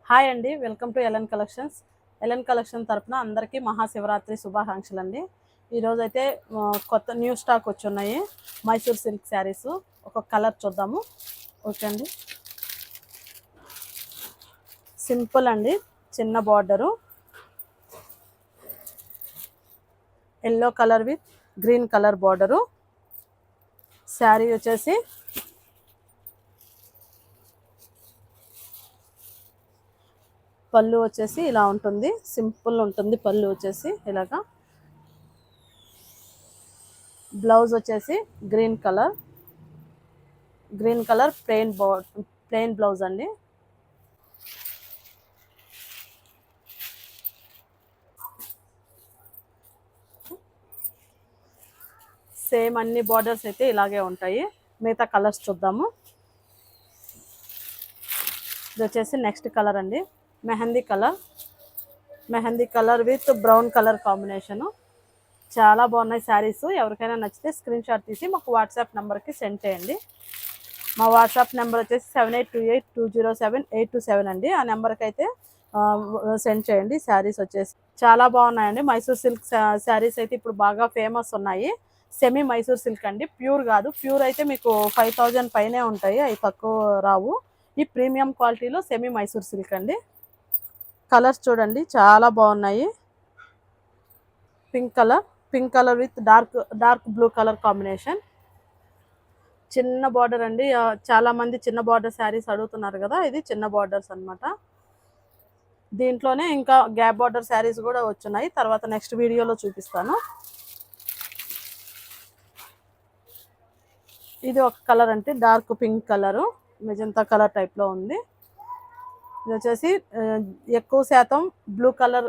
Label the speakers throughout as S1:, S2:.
S1: Hi అండి, welcome to LN collections. LN collection తరపున అందరికీ మహాశివరాత్రి శుభాకాంక్షలు అండి. ఈరోజు అయితే కొత్త న్యూ స్టాక్ వచ్చి ఉన్నాయి. మైసూర్ సిల్క్ శారీస్ ఒక కలర్ చూద్దాము. ఓకే అండి, సింపుల్ అండి, చిన్న border, yellow colour with green colour border. Sari వచ్చేసి పళ్ళు వచ్చేసి ఇలా ఉంటుంది, సింపుల్ ఉంటుంది. పళ్ళు వచ్చేసి ఇలాగా. బ్లౌజ్ వచ్చేసి గ్రీన్ కలర్ ప్లెయిన్ బ్లౌజ్ అండి. సేమ్ అన్ని బార్డర్స్ అయితే ఇలాగే ఉంటాయి. మిగతా కలర్స్ చూద్దాము. ఇది వచ్చేసి నెక్స్ట్ కలర్ అండి, mehndi colour with brown colour combination. చాలా బాగున్నాయి శారీస్. ఎవరికైనా నచ్చితే స్క్రీన్ షాట్ తీసి మాకు వాట్సాప్ నెంబర్కి సెండ్ చేయండి. మా వాట్సాప్ నెంబర్ వచ్చేసి 7828207827 అండి. ఆ నెంబర్కి అయితే సెండ్ చేయండి. శారీస్ వచ్చేసి చాలా బాగున్నాయండి. మైసూర్ సిల్క్ శారీస్ అయితే ఇప్పుడు బాగా ఫేమస్ ఉన్నాయి. సెమీ మైసూర్ సిల్క్ అండి, ప్యూర్ కాదు. ప్యూర్ అయితే మీకు 5000 పైనే ఉంటాయి, అవి తక్కువ రావు. ఈ ప్రీమియం క్వాలిటీలో సెమీ మైసూర్ సిల్క్ అండి. కలర్స్ చూడండి, చాలా బాగున్నాయి. Pink colour with dark blue colour combination. చిన్న బార్డర్ అండి. చాలా మంది చిన్న బార్డర్ శారీస్ అడుగుతున్నారు కదా, ఇది చిన్న బార్డర్స్ అన్నమాట. దీంట్లోనే ఇంకా గ్యాప్ బార్డర్ శారీస్ కూడా వచ్చున్నాయి, తర్వాత నెక్స్ట్ వీడియోలో చూపిస్తాను. ఇది ఒక కలర్ అంటే dark pink colour, magenta colour టైప్లో ఉంది. ఇది వచ్చేసి ఎక్కువ శాతం బ్లూ కలర్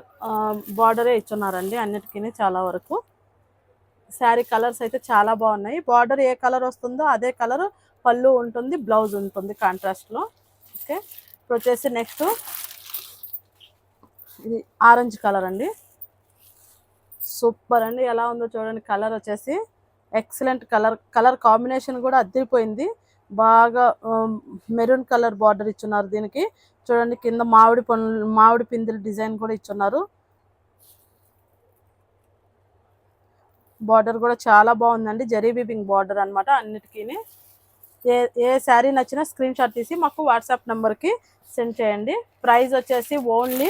S1: బార్డరే ఇచ్చున్నారండి అన్నిటికీ, చాలా వరకు. శారీ కలర్స్ అయితే చాలా బాగున్నాయి. బార్డర్ ఏ కలర్ వస్తుందో అదే కలర్ పళ్ళు ఉంటుంది, బ్లౌజ్ ఉంటుంది కాంట్రాస్ట్లో. ఓకే, ఇప్పుడు వచ్చేసి నెక్స్ట్ ఇది ఆరెంజ్ కలర్ అండి. సూపర్ అండి, ఎలా ఉందో చూడండి. కలర్ వచ్చేసి ఎక్సలెంట్ కలర్ కాంబినేషన్ కూడా అదిరిపోయింది. బాగా మెరూన్ కలర్ బార్డర్ ఇచ్చున్నారు దీనికి. చూడండి, కింద మామిడి పిందెల డిజైన్ కూడా ఇచ్చున్నారు. బార్డర్ కూడా చాలా బాగుందండి, జరీ వీవింగ్ బార్డర్ అనమాట అన్నిటికీ. ఏ శారీ నచ్చినా స్క్రీన్ షాట్ తీసి మాకు వాట్సాప్ నెంబర్కి సెండ్ చేయండి. ప్రైస్ వచ్చేసి only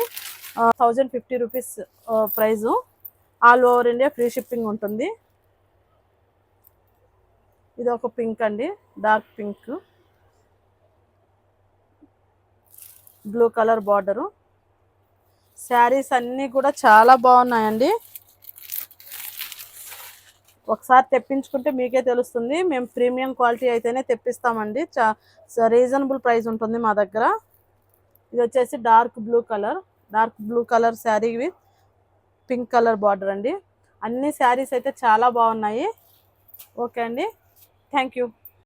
S1: 1050 rupees price. All over India free shipping ఉంటుంది. ఇది ఒక పింక్ అండి, dark pink, blue colour border. Saris అన్నీ కూడా చాలా బాగున్నాయండి. ఒకసారి తెప్పించుకుంటే మీకే తెలుస్తుంది. మేము ప్రీమియం క్వాలిటీ అయితేనే తెప్పిస్తామండి. రీజనబుల్ ప్రైస్ ఉంటుంది మా దగ్గర. ఇది వచ్చేసి dark blue colour sari with pink colour border అండి. అన్ని శారీస్ అయితే చాలా బాగున్నాయి. ఓకే అండి, థ్యాంక్ యూ.